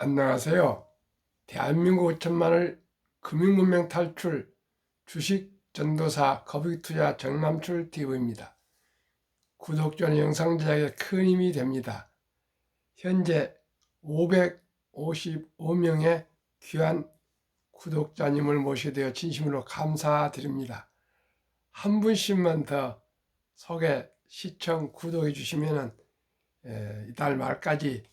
안녕하세요. 대한민국 5천만을 금융문명 탈출 주식 전도사 거북이투자 정남출 TV입니다. 구독자는 영상 제작에 큰 힘이 됩니다. 현재 555명의 귀한 구독자님을 모시게 되어 진심으로 감사드립니다. 한 분씩만 더 소개, 시청, 구독해 주시면 이달 말까지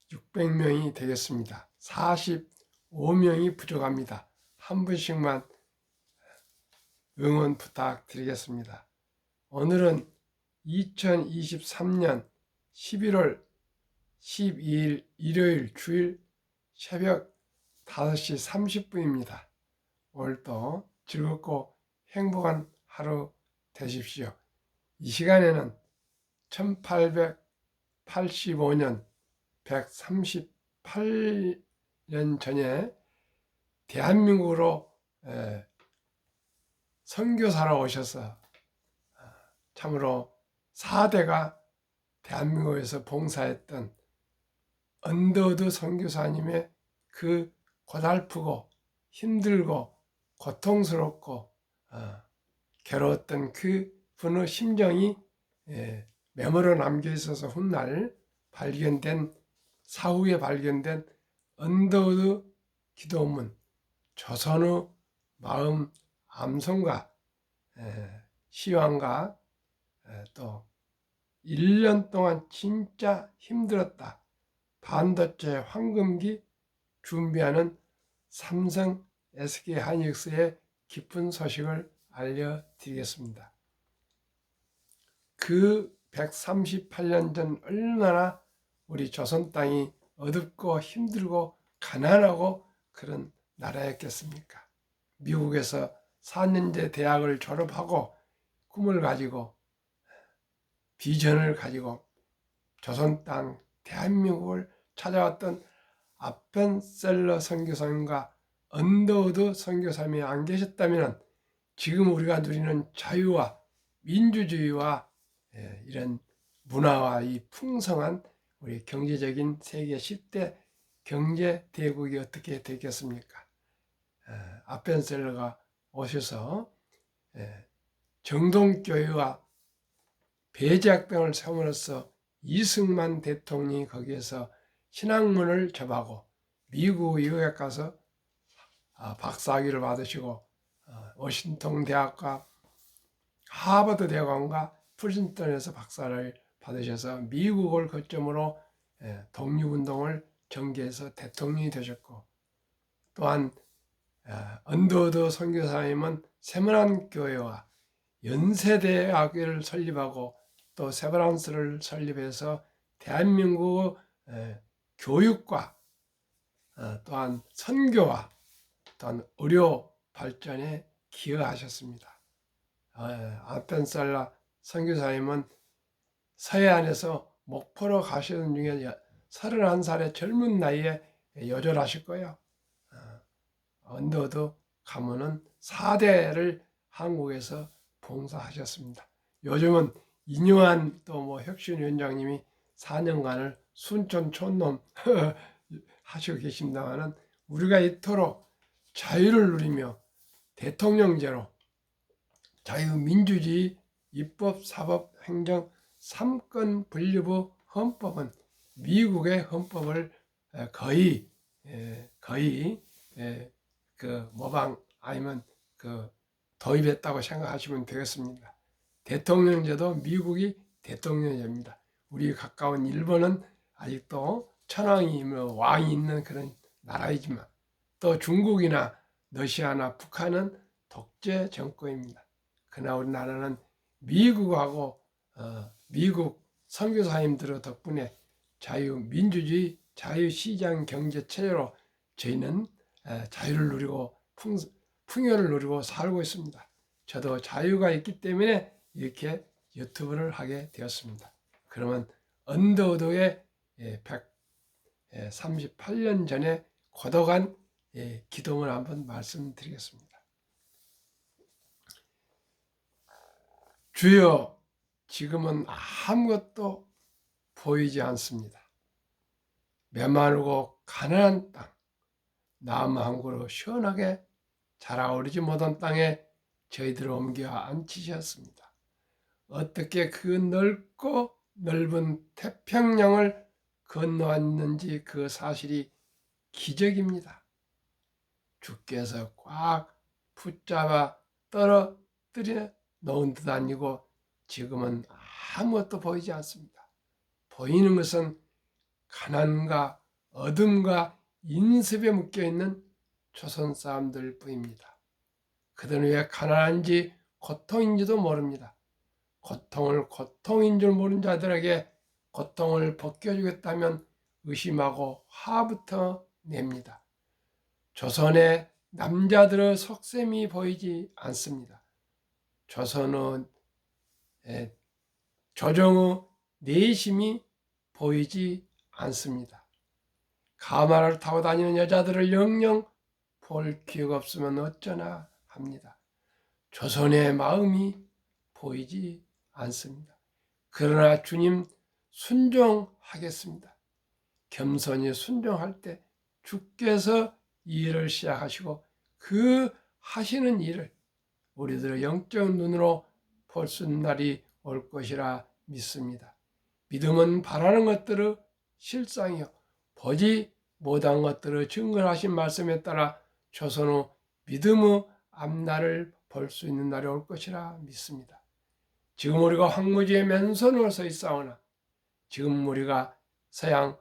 600명이 되겠습니다. 45명이 부족합니다. 한 분씩만 응원 부탁드리겠습니다. 오늘은 2023년 11월 12일 일요일 주일 새벽 5시 30분입니다. 오늘도 즐겁고 행복한 하루 되십시오. 이 시간에는 1885년 138년 전에 대한민국으로 선교사로 오셔서 참으로 4대가 대한민국에서 봉사했던 언더우드 선교사님의 그 고달프고 힘들고 고통스럽고 괴로웠던 그 분의 심정이 메모로 남겨 있어서 훗날 발견된 사후에 발견된 언더우드 기도문, 조선의 마음 암송가, 시황과 또 1년 동안 진짜 힘들었다. 반도체 황금기 준비하는 삼성 SK 하이닉스의 기쁜 소식을 알려드리겠습니다. 그 138년 전 얼마나 우리 조선 땅이 어둡고 힘들고 가난하고 그런 나라였겠습니까? 미국에서 4년제 대학을 졸업하고 꿈을 가지고 비전을 가지고 조선 땅 대한민국을 찾아왔던 아펜셀러 선교사님과 언더우드 선교사님이 안 계셨다면 지금 우리가 누리는 자유와 민주주의와 이런 문화와 이 풍성한 우리 경제적인 세계 10대 경제 대국이 어떻게 되겠습니까? 아펜셀러가 오셔서 정동교회와 배제학당을 세움으로써 이승만 대통령이 거기에서 신학문을 접하고 미국 유학에 가서 박사학위를 받으시고 워싱턴 대학과 하버드 대학원과 프린스턴에서 박사를 받으셔서 미국을 거점으로 독립운동을 전개해서 대통령이 되셨고, 또한 언더우드 선교사님은 세브란 교회와 연세대학을 설립하고 또 세브란스를 설립해서 대한민국 교육과 또한 선교와 또한 의료 발전에 기여하셨습니다. 아펜셀러 선교사님은 서해안에서 목포로 가시는 중에 31살의 젊은 나이에 요절하실 거예요. 언더우드 가문은 4대를 한국에서 봉사하셨습니다. 요즘은 이뇨한 또 뭐 혁신위원장님이 4년간을 순천 촌놈 하시고 계십니다만은 우리가 이토록 자유를 누리며 대통령제로 자유민주주의 입법, 사법, 행정 3권 분립의 헌법은 미국의 헌법을 거의 그 모방 아니면 그 도입했다고 생각하시면 되겠습니다. 대통령제도 미국이 대통령제입니다. 우리 가까운 일본은 아직도 천황이 왕이 있는 그런 나라이지만 또 중국이나 러시아나 북한은 독재 정권입니다. 그러나 우리나라는 미국하고 미국 선교사님들 덕분에 자유민주주의, 자유시장 경제 체제로 저희는 자유를 누리고 풍요를 누리고 살고 있습니다. 저도 자유가 있기 때문에 이렇게 유튜브를 하게 되었습니다. 그러면 언더우드의 138년 전에 고독한 기도문을 한번 말씀드리겠습니다. 주여, 지금은 아무것도 보이지 않습니다. 메마르고 가난한 땅, 나무 한 그루 시원하게 자라오르지 못한 땅에 저희들을 옮겨 앉히셨습니다. 어떻게 그 넓고 넓은 태평양을 건너왔는지 그 사실이 기적입니다. 주께서 꽉 붙잡아 떨어뜨려 놓은 듯 아니고 지금은 아무것도 보이지 않습니다. 보이는 것은 가난과 어둠과 인습에 묶여있는 조선 사람들 뿐입니다. 그들은 왜 가난한지 고통인지도 모릅니다. 고통을 고통인 줄 모르는 자들에게 고통을 벗겨주겠다면 의심하고 화부터 냅니다. 조선의 남자들의 속셈이 보이지 않습니다. 조선은 조정의 내심이 보이지 않습니다. 가마를 타고 다니는 여자들을 영영 볼 기회가 없으면 어쩌나 합니다. 조선의 마음이 보이지 않습니다. 그러나 주님 순종하겠습니다. 겸손히 순종할 때 주께서 이 일을 시작하시고 그 하시는 일을 우리들의 영적 눈으로 볼 수 있는 날이 올 것이라 믿습니다. 믿음은 바라는 것들의 실상이요 보지 못한 것들의 증거하신 말씀에 따라 조선의 믿음의 앞날을 볼 수 있는 날이 올 것이라 믿습니다. 지금 우리가 황무지의 맨손으로 서 있사오나 지금 우리가 서양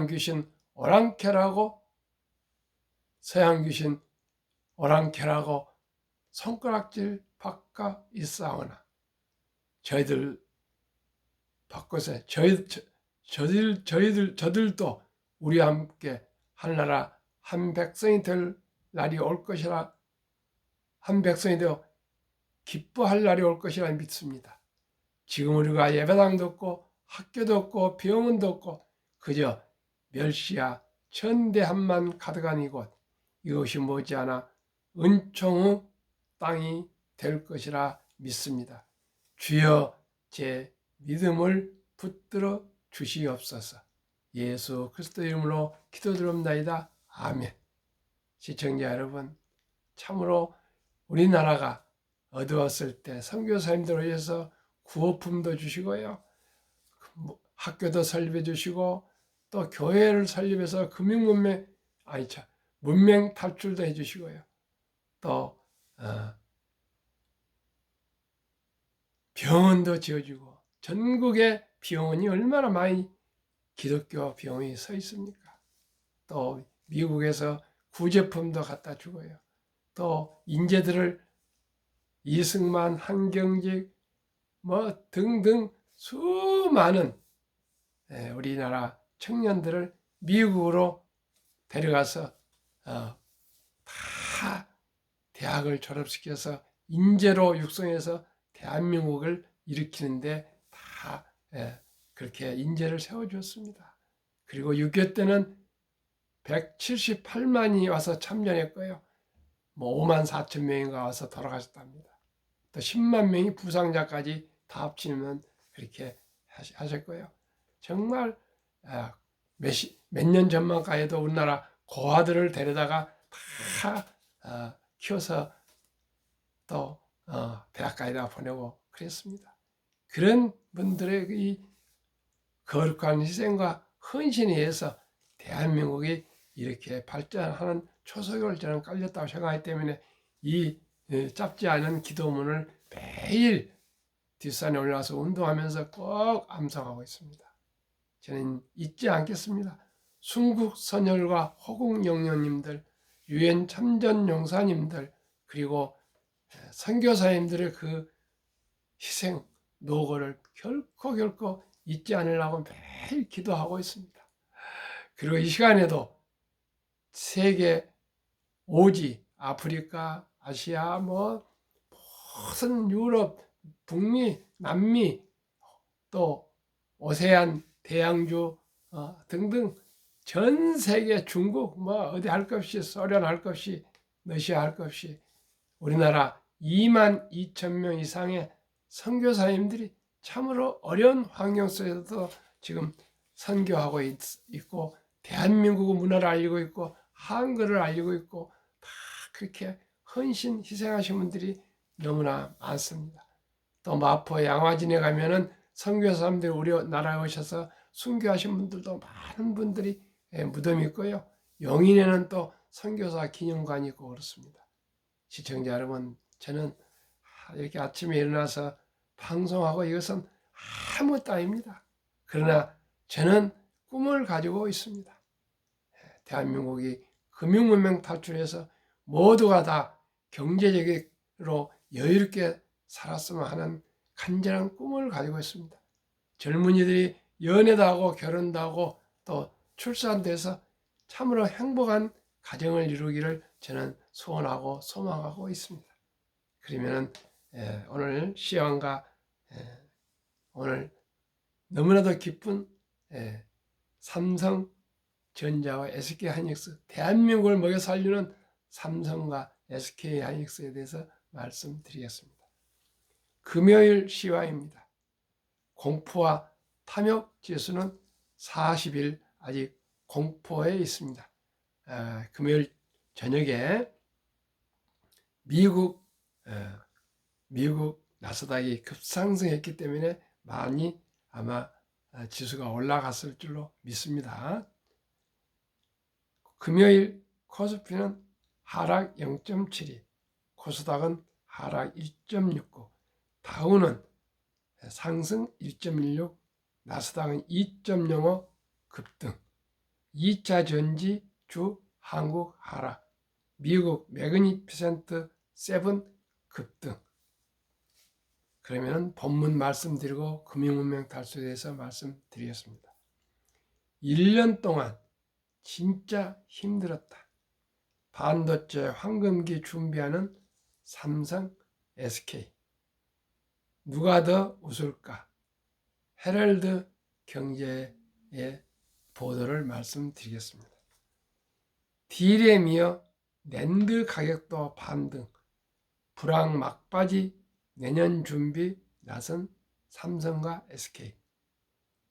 귀신 오랑캐라고 손가락질 받고 있사오나 저희들 바꿔서 저들도 우리와 함께 하늘나라 한 백성이 될 날이 올 것이라 한 백성이 되어 기뻐할 날이 올 것이라 믿습니다. 지금 우리가 예배당도 없고 학교도 없고 병원도 없고 그저 멸시와 천대함만 가득한 이곳 이것이 머지않아 은총의 땅이 될 것이라 믿습니다. 주여 제 믿음을 붙들어 주시옵소서. 예수 그리스도 이름으로 기도드립니다. 아멘. 시청자 여러분, 참으로 우리나라가 어두웠을 때 선교사님들을 위해서 구호품도 주시고요. 학교도 설립해 주시고 또 교회를 설립해서 문명 탈출도 해 주시고요. 또 병원도 지어주고 전국에 병원이 얼마나 많이 기독교 병원이 서 있습니까? 또 미국에서 구제품도 갖다 주고요. 또 인재들을 이승만, 한경직 등등 수많은 우리나라 청년들을 미국으로 데려가서 다 대학을 졸업시켜서 인재로 육성해서 대한민국을 일으키는데 다 그렇게 인재를 세워주었습니다. 그리고 6.25 때는 178만이 와서 참전했고요. 5만 4천 명인가 와서 돌아가셨답니다. 또 10만 명이 부상자까지 다 합치면 그렇게 하셨고요. 정말 몇 년 전만까 해도 우리나라 고아들을 데려다가 다 키워서 또 대학까지다 보내고 그랬습니다. 그런 분들의 이 거룩한 희생과 헌신에 의해서 대한민국이 이렇게 발전하는 초석을 저는 깔렸다고 생각하기 때문에 이 짧지 않은 기도문을 매일 뒷산에 올라와서 운동하면서 꼭 암송하고 있습니다. 저는 잊지 않겠습니다. 순국 선열과 호국 영령님들, 유엔 참전 용사님들, 그리고 선교사님들의 그 희생, 노고를 결코 잊지 않으려고 매일 기도하고 있습니다. 그리고 이 시간에도 세계 오지, 아프리카, 아시아, 모든 유럽, 북미, 남미, 또 오세안, 대양주 등등 전 세계 중국 어디 할 것 없이 소련 할 것 없이 러시아 할 것 없이 우리나라 2만 2천 명 이상의 선교사님들이 참으로 어려운 환경 속에서도 지금 선교하고 있고 대한민국 문화를 알리고 있고 한글을 알리고 있고 다 그렇게 헌신 희생하신 분들이 너무나 많습니다. 또 마포 양화진에 가면은 선교 사람들이 우리 나라에 오셔서 순교하신 분들도 많은 분들이 무덤이 있고요. 용인에는 또 선교사 기념관이 있고 그렇습니다. 시청자 여러분, 저는 이렇게 아침에 일어나서 방송하고 이것은 아무것도 아닙니다. 그러나 저는 꿈을 가지고 있습니다. 대한민국이 금융문명 탈출해서 모두가 다 경제적으로 여유롭게 살았으면 하는 간절한 꿈을 가지고 있습니다. 젊은이들이 연애도 하고 결혼도 하고 또 출산돼서 참으로 행복한 가정을 이루기를 저는 소원하고 소망하고 있습니다. 그러면 오늘 시황과 오늘 너무나도 기쁜 삼성전자와 SK하이닉스, 대한민국을 먹여 살리는 삼성과 SK하이닉스에 대해서 말씀드리겠습니다. 금요일 시황입니다. 공포와 탐욕 지수는 40일 아직 공포에 있습니다. 금요일 저녁에 미국 나스닥이 급상승했기 때문에 많이 아마 지수가 올라갔을 줄로 믿습니다. 금요일 코스피는 하락 0.72, 코스닥은 하락 1.69, 다우는 상승 1.16, 나스닥은 2.05 급등, 2차 전지 주 한국 하락, 미국 매그니피센트 7 급등. 그러면 본문 말씀드리고 금융문명 탈출에 대해서 말씀드리겠습니다. 1년 동안 진짜 힘들었다. 반도체 황금기 준비하는 삼성, SK. 누가 더 웃을까? 헤럴드 경제의 보도를 말씀드리겠습니다. D램이어 낸드 가격도 반등, 불황 막바지 내년 준비 나선 삼성과 SK.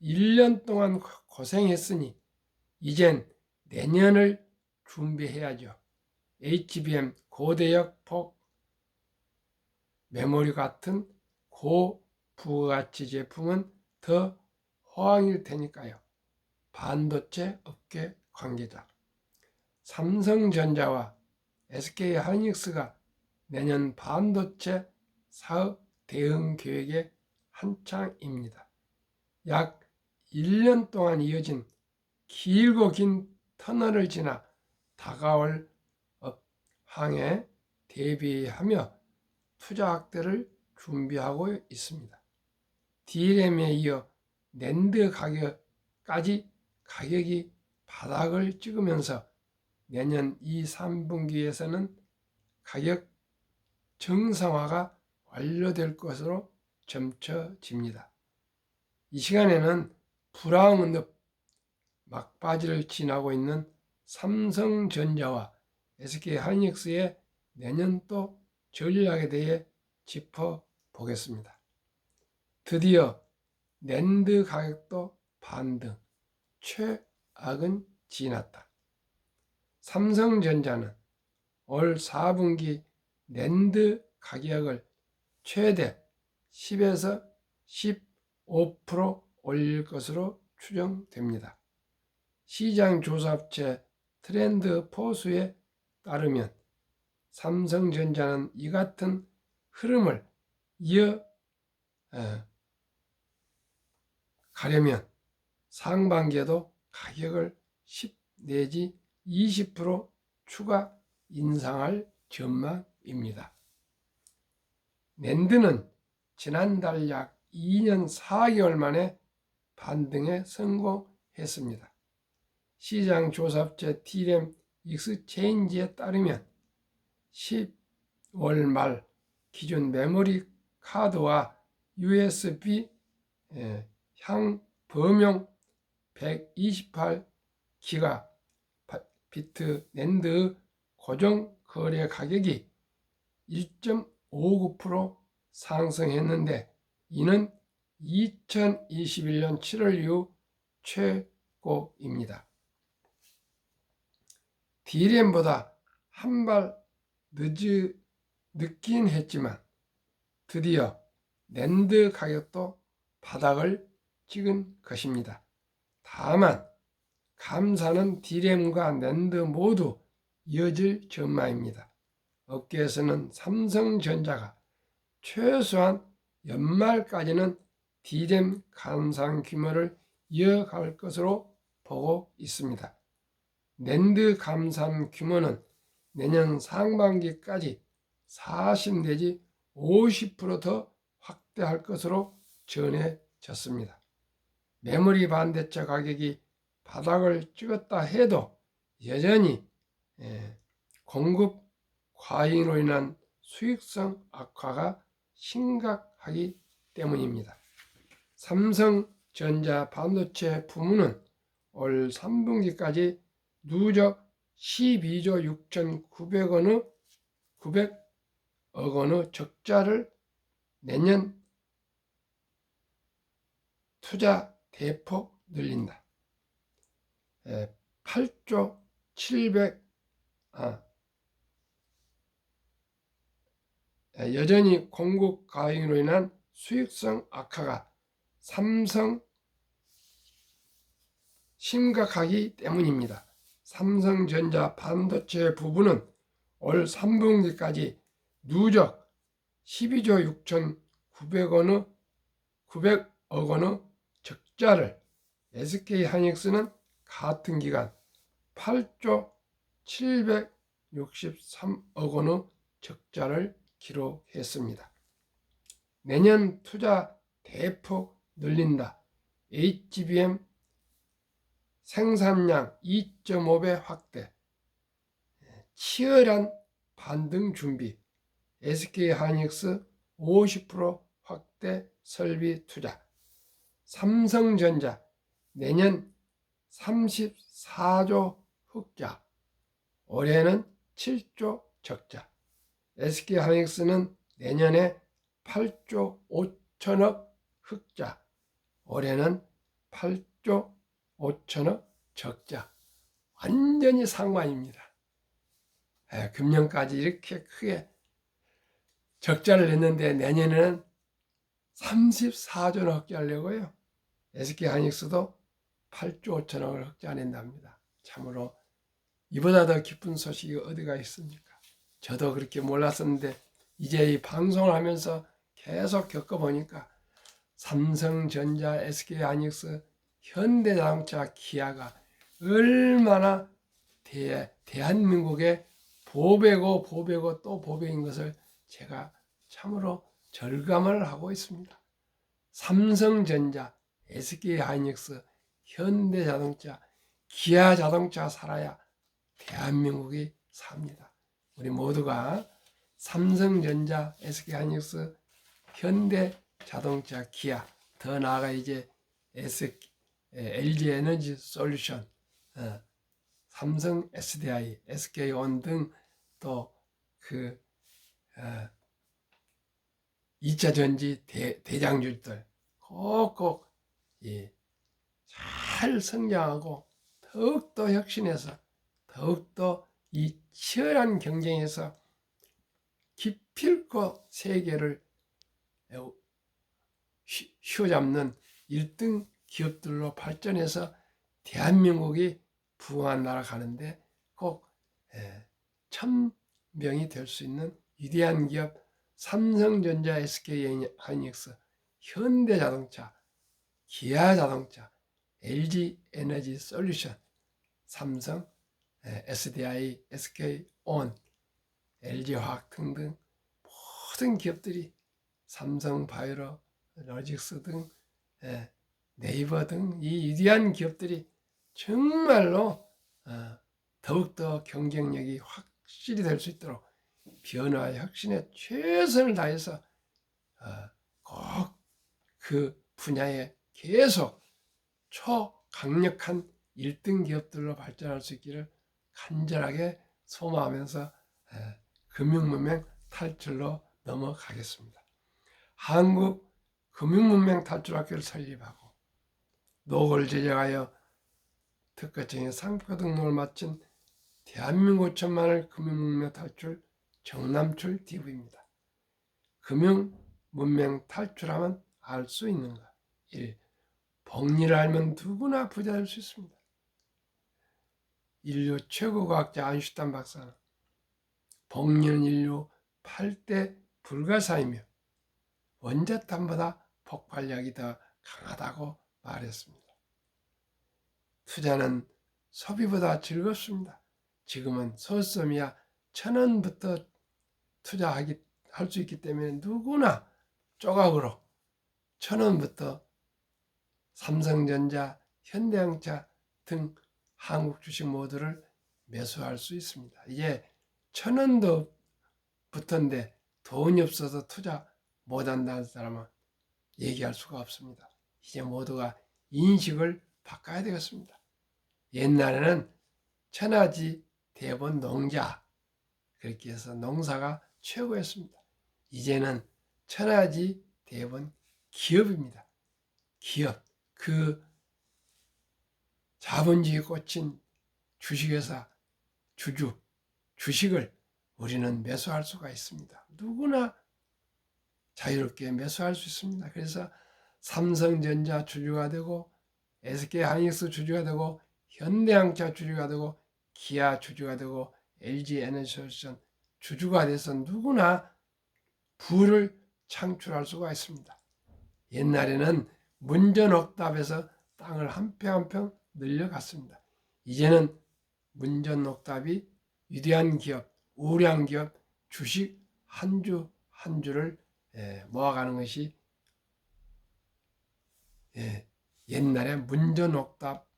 1년 동안 고생했으니 이젠 내년을 준비해야죠. HBM 고대역 폭 메모리 같은 고부가가치 제품은 더 호황일 테니까요. 반도체 업계 관계자. 삼성전자와 SK하이닉스가 내년 반도체 사업 대응 계획의 한창입니다. 약 1년 동안 이어진 길고 긴 터널을 지나 다가올 업황에 대비하며 투자 확대를 준비하고 있습니다. D램에 이어 낸드 가격까지 가격이 바닥을 찍으면서 내년 2, 3분기에서는 가격 정상화가 완료될 것으로 점쳐집니다. 이 시간에는 불황 막바지를 지나고 있는 삼성전자와 SK하이닉스의 내년도 전략에 대해 짚어보겠습니다. 드디어 낸드 가격도 반등, 최악은 지났다. 삼성전자는 올 4분기 낸드 가격을 최대 10에서 15% 올릴 것으로 추정됩니다. 시장 조사업체 트렌드 포스에 따르면 삼성전자는 이 같은 흐름을 가려면 상반기에도 가격을 10 내지 20% 추가 인상할 전망입니다. 낸드는 지난달 약 2년 4개월 만에 반등에 성공했습니다. 시장 조사업체 D램 익스체인지에 따르면 10월 말 기존 메모리 카드와 USB 범용 128기가 비트 낸드 고정 거래 가격이 1.59% 상승했는데 이는 2021년 7월 이후 최고입니다. D램보다 한 발 늦긴 했지만 드디어 낸드 가격도 바닥을 찍은 것입니다. 다만 감사는 D램과 낸드 모두 이어질 전망입니다. 업계에서는 삼성전자가 최소한 연말까지는 D램 감산 규모를 이어갈 것으로 보고 있습니다. 낸드 감산 규모는 내년 상반기까지 40 내지 50% 확대할 것으로 전해졌습니다. 메모리 반도체 가격이 바닥을 찍었다 해도 여전히 공급 과잉으로 인한 수익성 악화가 심각하기 때문입니다. 삼성전자 반도체 부문은 올 3분기까지 누적 12조 6,900억 원의 적자를 내년 투자 대폭 늘린다. 8조 700 여전히 공급 과잉으로 인한 수익성 악화가 삼성 심각하기 때문입니다. 삼성전자 반도체 부분은 올 3분기까지 누적 12조 6,900억 원의 적자를, SK하이닉스는 같은 기간 8조 763억 원의 적자를 기록했습니다. 내년 투자 대폭 늘린다. HBM 생산량 2.5배 확대, 치열한 반등 준비, SK하이닉스 50% 확대 설비 투자, 삼성전자 내년 34조 흑자, 올해는 7조 적자, SK하이닉스는 내년에 8조 5천억 흑자, 올해는 8조 5천억 적자. 완전히 상반입니다. 금년까지 이렇게 크게 적자를 냈는데 내년에는 34조를 흑자하려고요. SK하이닉스도 8조 5천억을 흑자낸답니다. 참으로 이보다 더 기쁜 소식이 어디가 있습니까? 저도 그렇게 몰랐었는데 이제 이 방송을 하면서 계속 겪어보니까 삼성전자, SK하이닉스, 현대자동차, 기아가 얼마나 대한민국의 보배고 또 보배인 것을 제가 참으로 절감을 하고 있습니다. 삼성전자, SK하이닉스, 현대자동차, 기아자동차 살아야 대한민국이 삽니다. 우리 모두가 삼성전자, SK하이닉스, 현대자동차, 기아, 더 나아가 이제 LG에너지 솔루션, 삼성 SDI, SK온 등 또 그 2차전지 대장주들 꼭꼭 잘 성장하고 더욱더 혁신해서 더욱더 이 치열한 경쟁에서 기필코 세계를 휘어잡는 1등 기업들로 발전해서 대한민국이 부흥한 나라 가는데 꼭 천명이 될 수 있는 위대한 기업 삼성전자, SK하이닉스, 현대자동차, 기아자동차, LG에너지 솔루션, 삼성, SDI, SK온, LG화학 등등 모든 기업들이 삼성바이오로직스 등 네이버 등 이 위대한 기업들이 정말로 더욱더 경쟁력이 확실히 될 수 있도록 변화와 혁신에 최선을 다해서 꼭 그 분야에 계속 초강력한 1등 기업들로 발전할 수 있기를 간절하게 소망하면서 금융문명 탈출로 넘어가겠습니다. 한국 금융문명 탈출학교를 설립하고 노고를 제작하여 특허청의 상표 등록을 마친 대한민국 천만을 금융문명 탈출 정남출 DV입니다. 금융문명 탈출하면 알 수 있는가? 1. 복리를 알면 누구나 부자 될 수 있습니다. 인류 최고 과학자 아인슈타인 박사는 복리는 인류 8대 불가사이며 원자탄보다 폭발력이 더 강하다고 말했습니다. 투자는 소비보다 즐겁습니다. 지금은 소수점이야 1,000원부터 할 수 있기 때문에 누구나 조각으로 1,000원부터 삼성전자, 현대자동차 등 한국 주식 모두를 매수할 수 있습니다. 이제 1,000원도 붙었는데 돈이 없어서 투자 못한다는 사람은 얘기할 수가 없습니다. 이제 모두가 인식을 바꿔야 되겠습니다. 옛날에는 천하지 대본 농자 그렇게 해서 농사가 최고였습니다. 이제는 천하지 대본 기업입니다. 기업, 그 자본주의에 꽂힌 주식회사 주식을 우리는 매수할 수가 있습니다. 누구나 자유롭게 매수할 수 있습니다. 그래서 삼성전자 주주가 되고 SK하이닉스 주주가 되고 현대자동차 주주가 되고 기아 주주가 되고 LG에너지솔루션 주주가 돼서 누구나 부를 창출할 수가 있습니다. 옛날에는 문전옥답에서 땅을 한 평 한 평 늘려갔습니다. 이제는 문전옥답이 위대한 기업, 우량 기업, 주식 한 주 한 주를 모아가는 것이 옛날에 문전옥답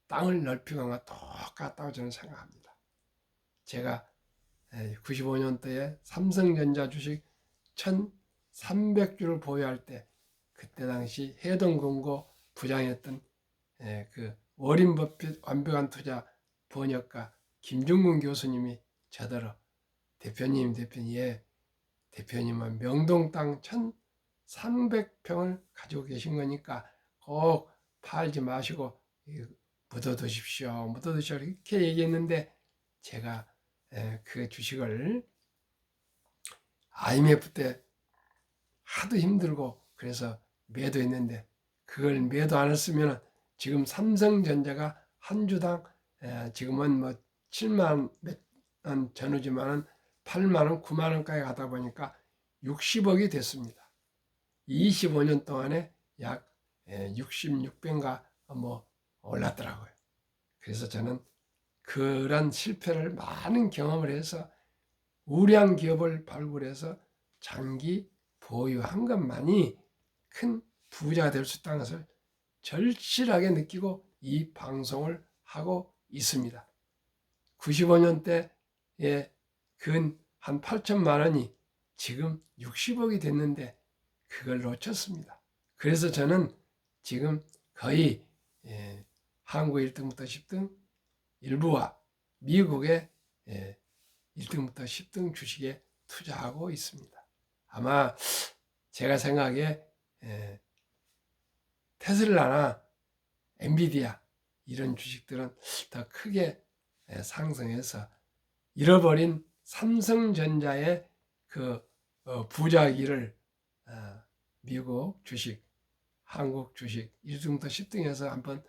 땅을 넓히는 것과 똑같다고 저는 생각합니다. 제가 95년도에 삼성전자 주식 1,300주를 보유할 때 그때 당시 해동금고 부장이었던 그 워린 버핏 완벽한 투자 번역가 김중근 교수님이 저더러 대표님 대표님은 명동 땅 1,300평을 가지고 계신 거니까 꼭 팔지 마시고 묻어두십시오. 이렇게 얘기했는데 제가 그 주식을 IMF 때 하도 힘들고 그래서 매도했는데 그걸 매도 안 했으면 지금 삼성전자가 한 주당 지금은 뭐 7만 원 전후지만은 8만 원, 9만 원까지 가다 보니까 60억이 됐습니다. 25년 동안에 약 66배인가 뭐 올랐더라고요. 그래서 저는 그런 실패를 많은 경험을 해서 우량 기업을 발굴해서 장기 보유한 것만이 큰 부자가 될 수 있다는 것을 절실하게 느끼고 이 방송을 하고 있습니다. 95년 때에 근 한 8천만 원이 지금 60억이 됐는데 그걸 놓쳤습니다. 그래서 저는 지금 거의 한국 1등부터 10등 일부와 미국의 1등부터 10등 주식에 투자하고 있습니다. 아마 제가 생각에 테슬라나 엔비디아 이런 주식들은 더 크게 상승해서 잃어버린 삼성전자의 그 부자기를 미국 주식, 한국 주식 1등부터 10등에서 한번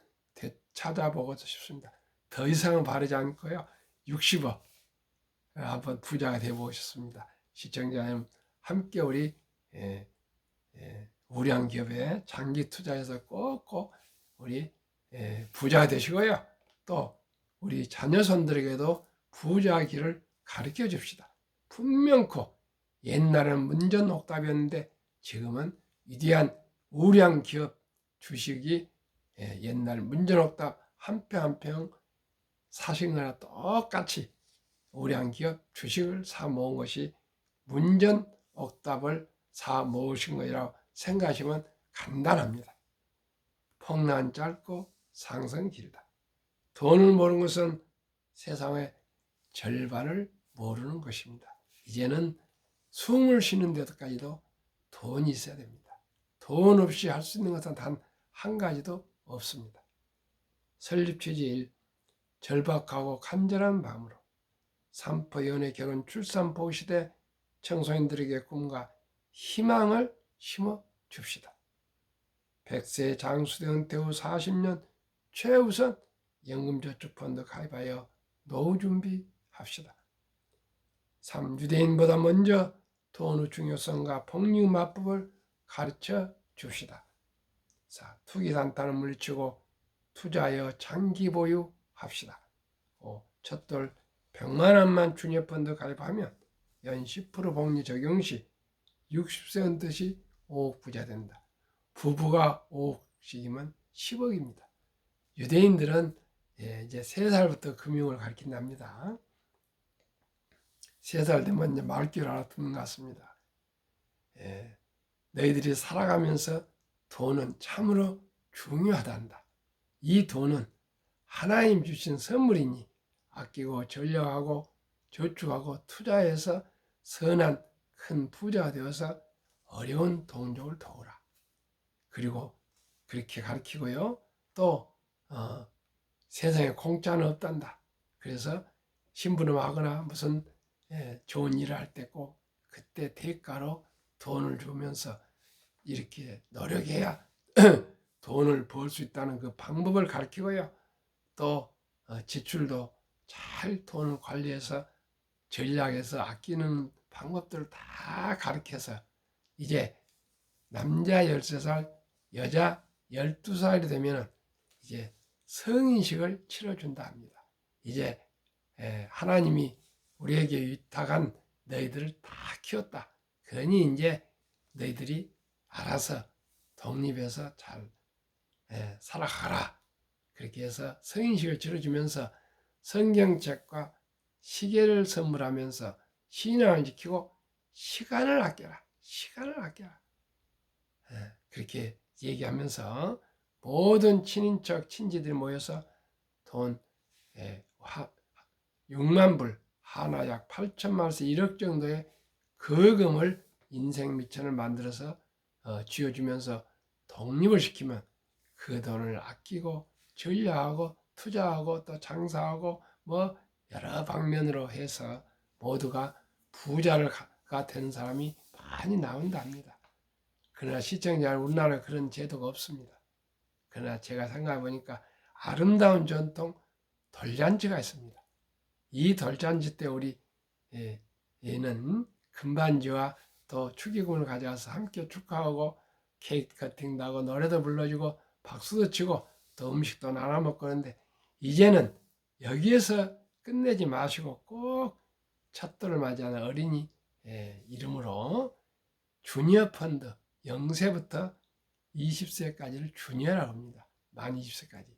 찾아보고 싶습니다. 더 이상은 바라지 않고요. 60억 한번 부자가 되어보고 싶습니다. 시청자님 함께 우리 우량 기업에 장기 투자해서 꼭꼭 우리 부자가 되시고요. 또 우리 자녀손들에게도 부자의 길을 가르쳐 줍시다. 분명코 옛날에는 문전옥답이었는데 지금은 위대한 우량 기업 주식이 옛날 문전옥답 한 평 한 평 사신 거나 똑같이 우량 기업 주식을 사 모은 것이 문전옥답을 사 모으신 거라고 생각하시면 간단합니다. 폭락 짧고 상승 길다. 돈을 모르는 것은 세상의 절반을 모르는 것입니다. 이제는 숨을 쉬는 데까지도 돈이 있어야 됩니다. 돈 없이 할 수 있는 것은 단 한 가지도 없습니다. 설립 취지 1. 절박하고 간절한 마음으로 산포 연애 결혼 출산 보호 시대 청소년들에게 꿈과 희망을 심어 줍시다. 100세 장수대 은퇴 후 40년 최우선 연금저축펀드 가입하여 노후 준비합시다. 3. 유대인보다 먼저 돈의 중요성과 복리마법을 가르쳐 줍시다. 4. 투기단탄을 물리치고 투자하여 장기 보유합시다. 5. 첫돌 100만 원만 주녀펀드 가입하면 연 10% 복리 적용 시 60세 은퇴시 5억 부자 된다. 부부가 5억씩이면 10억입니다. 유대인들은 이제 3살부터 금융을 가르친답니다. 3살 되면 이제 말귀를 알아듣는 것 같습니다. 너희들이 살아가면서 돈은 참으로 중요하단다. 이 돈은 하나님 주신 선물이니 아끼고 전략하고 저축하고 투자해서 선한 큰 부자가 되어서 어려운 동족을 도우라. 그리고 그렇게 가르치고요. 또 세상에 공짜는 없단다. 그래서 심부름하거나 무슨 좋은 일을 할 때 꼭 그때 대가로 돈을 주면서 이렇게 노력해야 돈을 벌 수 있다는 그 방법을 가르치고요. 또 지출도 잘 돈을 관리해서 전략해서 아끼는 방법들을 다 가르쳐서 이제 남자 13살, 여자 12살이 되면 이제 성인식을 치러준다 합니다. 이제 하나님이 우리에게 위탁한 너희들을 다 키웠다. 그러니 이제 너희들이 알아서 독립해서 잘 살아가라. 그렇게 해서 성인식을 치러주면서 성경책과 시계를 선물하면서 신앙을 지키고 시간을 아껴라. 시간을 아껴라. 그렇게 얘기하면서 모든 친인척, 친지들이 모여서 돈 6만 불, 하나 약 8천만 원에서 1억 정도의 거금을 인생 미천을 만들어서 쥐어주면서 독립을 시키면 그 돈을 아끼고 전략하고 투자하고 또 장사하고 뭐 여러 방면으로 해서 모두가 부자가 되는 사람이 많이 나온답니다. 그러나 시청자 우리나라에 그런 제도가 없습니다. 그러나 제가 생각해 보니까 아름다운 전통 돌잔치가 있습니다. 이 돌잔치 때 우리 얘는 금반지와 또 축의금을 가져와서 함께 축하하고 케이크 커팅도 하고 노래도 불러주고 박수도 치고 또 음식도 나눠 먹고 그러는데 이제는 여기에서 끝내지 마시고 꼭 첫돌을 맞이하는 어린이 이름으로 주니어 펀드 0세부터 20세까지를 주니어라고 합니다. 만 20세까지.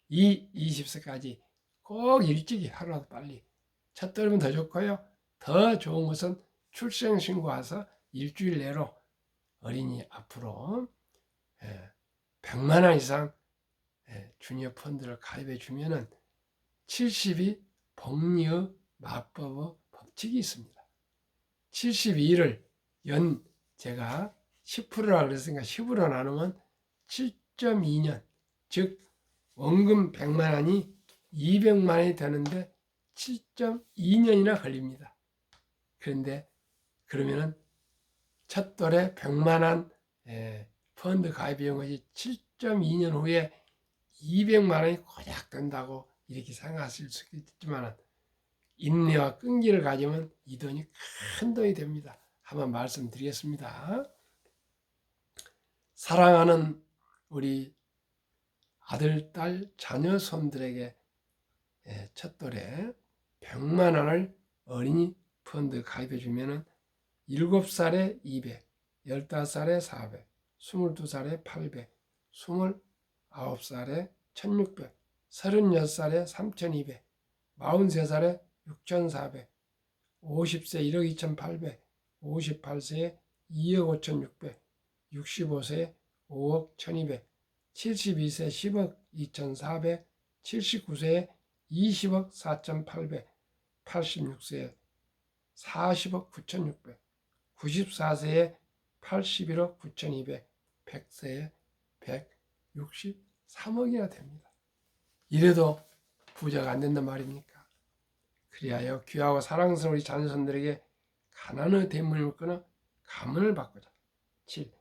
이 20세까지 꼭 일찍이 하루라도 빨리 첫돌이면 더 좋고요. 더 좋은 것은 출생신고와서 일주일 내로 어린이 앞으로 100만 원 이상 주니어 펀드를 가입해 주면은 70이 복리의 마법의 법칙이 있습니다. 72를 제가 10%라고 그랬으니까 10으로 나누면 7.2년, 즉 원금 100만 원이 200만 원이 되는데 7.2년이나 걸립니다. 그런데 그러면은 첫 돌에 100만 원 펀드 가입한 것이 7.2년 후에 200만 원이 고작 된다고 이렇게 생각하실 수 있지만 인내와 끈기를 가지면 이 돈이 큰 돈이 됩니다. 한번 말씀드리겠습니다. 사랑하는 우리 아들, 딸, 자녀, 손들에게 첫돌에 100만 원을 어린이 펀드 가입해 주면은 7살에 200, 15살에 400, 22살에 800, 29살에 1600, 36살에 3200, 43살에 6400, 50세 1억 2800, 58세에 2억 5600, 65세에 5억 1200, 72세 10억 2400, 79세에 20억 4800, 86세에 40억 9600, 94세에 81억 9200, 100세에 163억이나 됩니다. 이래도 부자가 안 된단 말입니까? 그리하여 귀하고 사랑스러운 우리 자녀손들에게 가난의 대문을 끊어 가문을 바꾸자. 7.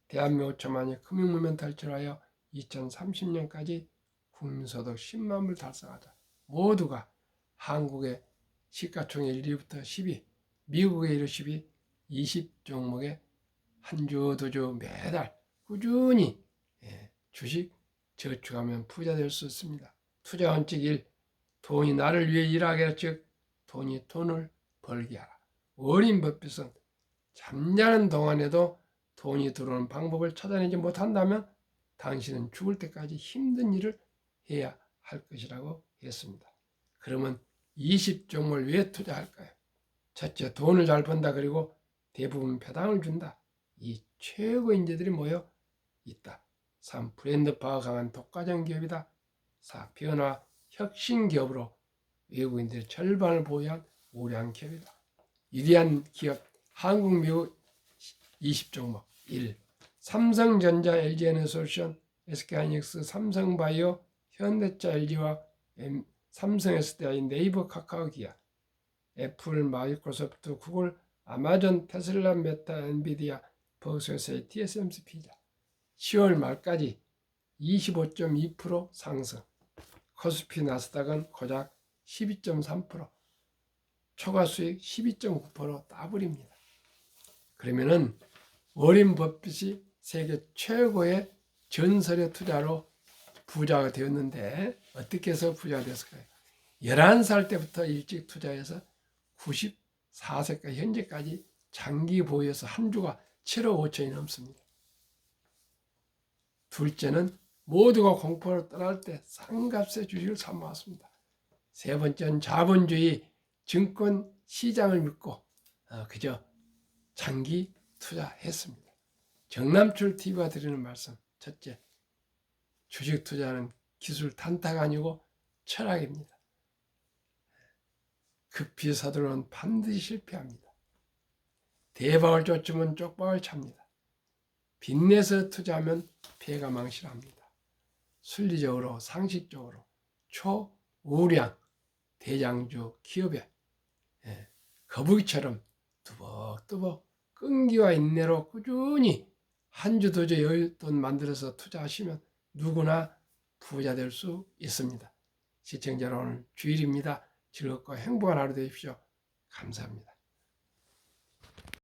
대한민국 5천만의 금융문명 탈출하여 2030년까지 국민소득 10만 불 달성하자. 모두가 한국의 시가총액 1위부터 10위, 미국의 1위, 10위, 20종목에 한 주, 두 주 매달 꾸준히 주식 저축하면 부자 될 수 있습니다. 투자 원칙 1. 돈이 나를 위해 일하게 하라. 즉 돈이 돈을 벌게 하라. 워린 버핏은 잠자는 동안에도 돈이 들어오는 방법을 찾아내지 못한다면 당신은 죽을 때까지 힘든 일을 해야 할 것이라고 했습니다. 그러면 20종목을 왜 투자할까요? 첫째, 돈을 잘 번다. 그리고 대부분 배당을 준다. 이 최고 인재들이 모여 있다. 3. 브랜드파가 강한 독과점 기업이다. 4. 변화 혁신 기업으로 외국인들의 절반을 보유한 우량 기업이다. 위대한 기업 한국 미국 20종목 1. 삼성전자, LG에너솔루션, SK하이닉스, 삼성바이오, 현대차, LG와 삼성, SDI, 네이버, 카카오, 기아, 애플, 마이크로소프트, 구글, 아마존, 테슬라, 메타, 엔비디아, 버스웨이, TSMC, 피자. 10월 말까지 25.2% 상승. 코스피 나스닥은 고작 12.3%, 초과 수익 12.9% 더블입니다. 그러면은 워린 버핏이 세계 최고의 전설의 투자로 부자가 되었는데 어떻게 해서 부자가 됐을까요? 11살 때부터 일찍 투자해서 94세까지 현재까지 장기 보유해서 한 주가 7억 5천이 넘습니다. 둘째는 모두가 공포로 떠날 때 싼값의 주식을 사 모았습니다. 세 번째는 자본주의 증권 시장을 믿고 그저 장기 투자했습니다. 정남출 TV가 드리는 말씀. 첫째, 주식 투자는 기술 탄타가 아니고 철학입니다. 급히 서두르면 반드시 실패합니다. 대박을 쫓으면 쪽박을 찹니다. 빚내서 투자하면 폐가 망실합니다. 순리적으로 상식적으로 초우량 대장주 기업에 거북이처럼 뚜벅뚜벅 끈기와 인내로 꾸준히 한 주 두 주 여윳돈 만들어서 투자하시면 누구나 부자 될 수 있습니다. 시청자 여러분, 주일입니다. 즐겁고 행복한 하루 되십시오. 감사합니다.